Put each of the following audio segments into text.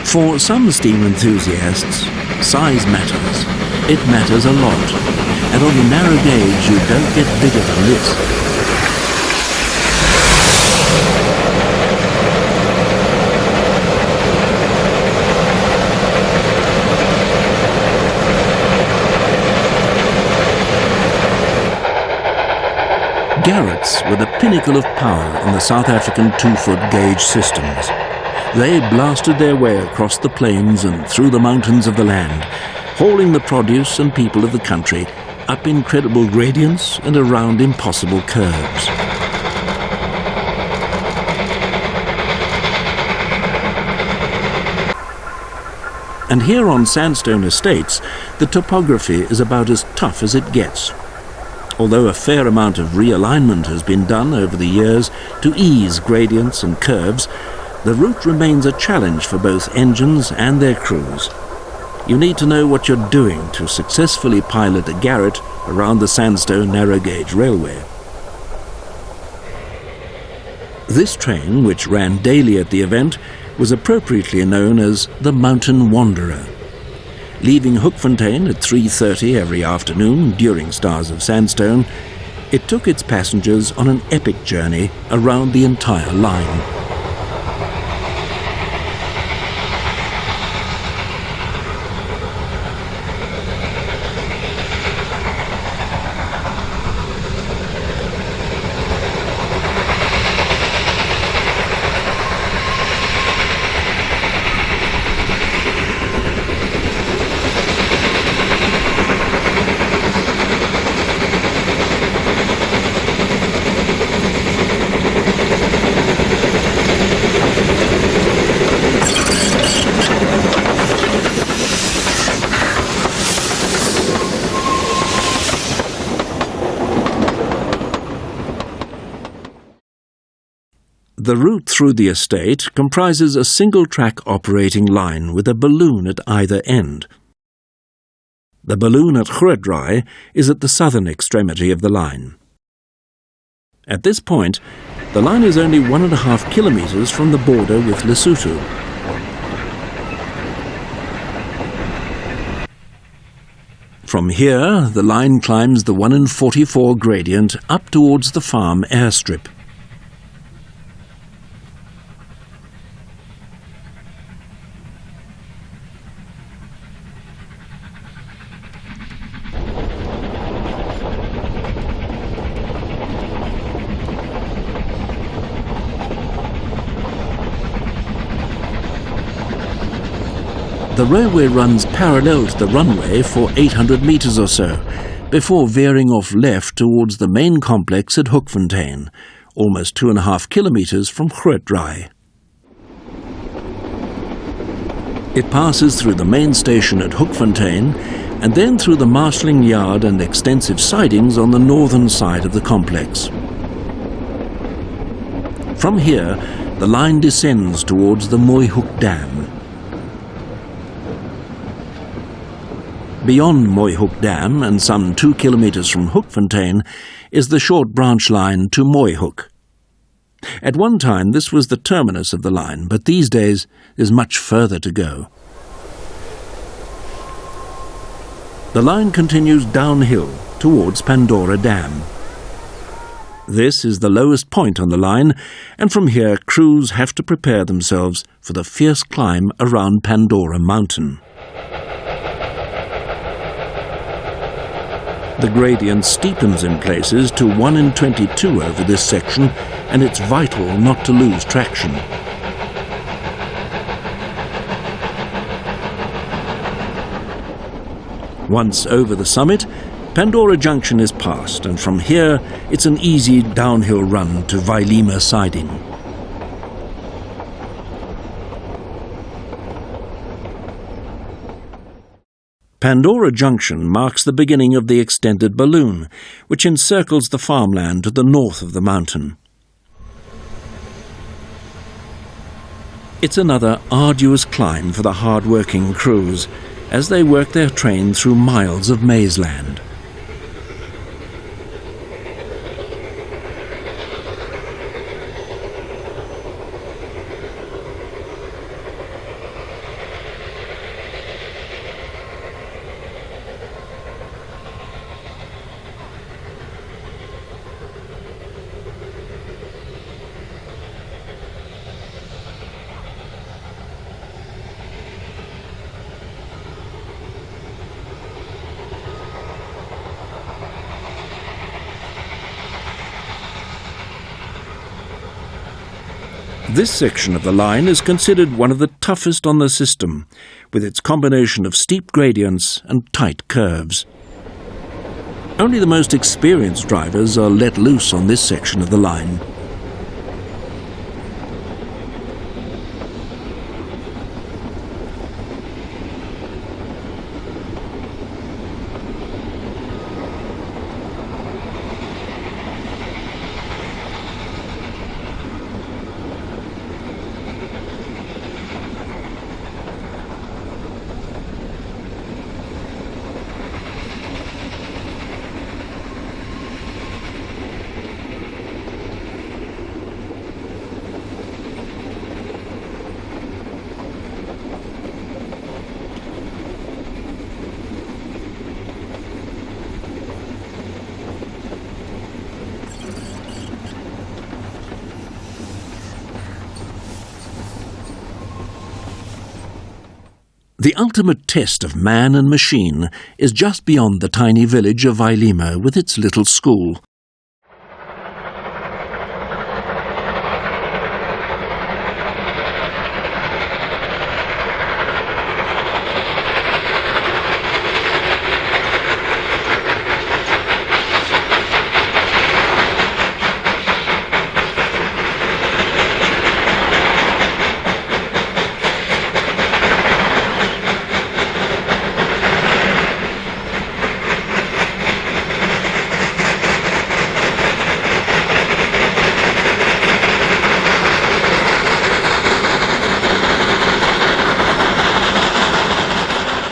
For some steam enthusiasts, size matters. It matters a lot. And on the narrow gauge, you don't get bigger than this. Garretts were the pinnacle of power in the South African 2-foot gauge systems. They blasted their way across the plains and through the mountains of the land, hauling the produce and people of the country up incredible gradients and around impossible curves. And here on Sandstone Estates, the topography is about as tough as it gets. Although a fair amount of realignment has been done over the years to ease gradients and curves, the route remains a challenge for both engines and their crews. You need to know what you're doing to successfully pilot a Garrett around the Sandstone narrow gauge railway. This train, which ran daily at the event, was appropriately known as the Mountain Wanderer. Leaving Hoekfontein at 3:30 every afternoon during Stars of Sandstone, it took its passengers on an epic journey around the entire line. The route through the estate comprises a single-track operating line with a balloon at either end. The balloon at Grootdraai is at the southern extremity of the line. At this point, the line is only 1.5 kilometers from the border with Lesotho. From here, the line climbs the 1 in 44 gradient up towards the farm airstrip. The railway runs parallel to the runway for 800 metres or so, before veering off left towards the main complex at Hoekfontein, almost 2.5 kilometres from Grootdraai. It passes through the main station at Hoekfontein and then through the marshalling yard and extensive sidings on the northern side of the complex. From here, the line descends towards the Mooihoek Dam. Beyond Mooihoek Dam, and some 2 kilometres from Hoekfontein, is the short branch line to Mooihoek. At one time this was the terminus of the line, but these days there's much further to go. The line continues downhill towards Pandora Dam. This is the lowest point on the line, and from here crews have to prepare themselves for the fierce climb around Pandora Mountain. The gradient steepens in places to 1 in 22 over this section, and it's vital not to lose traction. Once over the summit, Pandora Junction is passed, and from here it's an easy downhill run to Vailima siding. Pandora Junction marks the beginning of the extended balloon, which encircles the farmland to the north of the mountain. It's another arduous climb for the hard-working crews as they work their train through miles of maize land. This section of the line is considered one of the toughest on the system, with its combination of steep gradients and tight curves. Only the most experienced drivers are let loose on this section of the line. The ultimate test of man and machine is just beyond the tiny village of Vailima with its little school.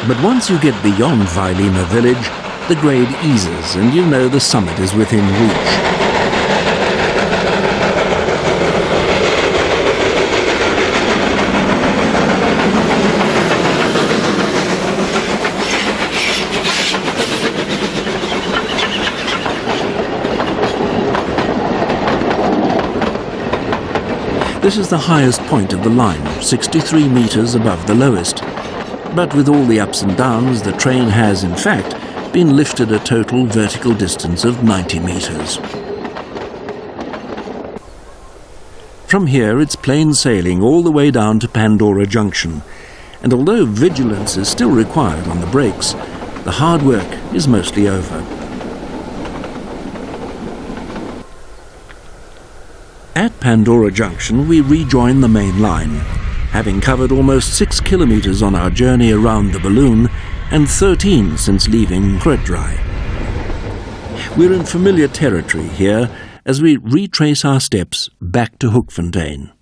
But once you get beyond Vailima village, the grade eases and you know the summit is within reach. This is the highest point of the line, 63 meters above the lowest. But with all the ups and downs, the train has, in fact, been lifted a total vertical distance of 90 meters. From here, it's plain sailing all the way down to Pandora Junction, and although vigilance is still required on the brakes, the hard work is mostly over. At Pandora Junction, we rejoin the main line, having covered almost 6 kilometers on our journey around the balloon and 13 since leaving Kruitdry. We're in familiar territory here as we retrace our steps back to Hoekfontein.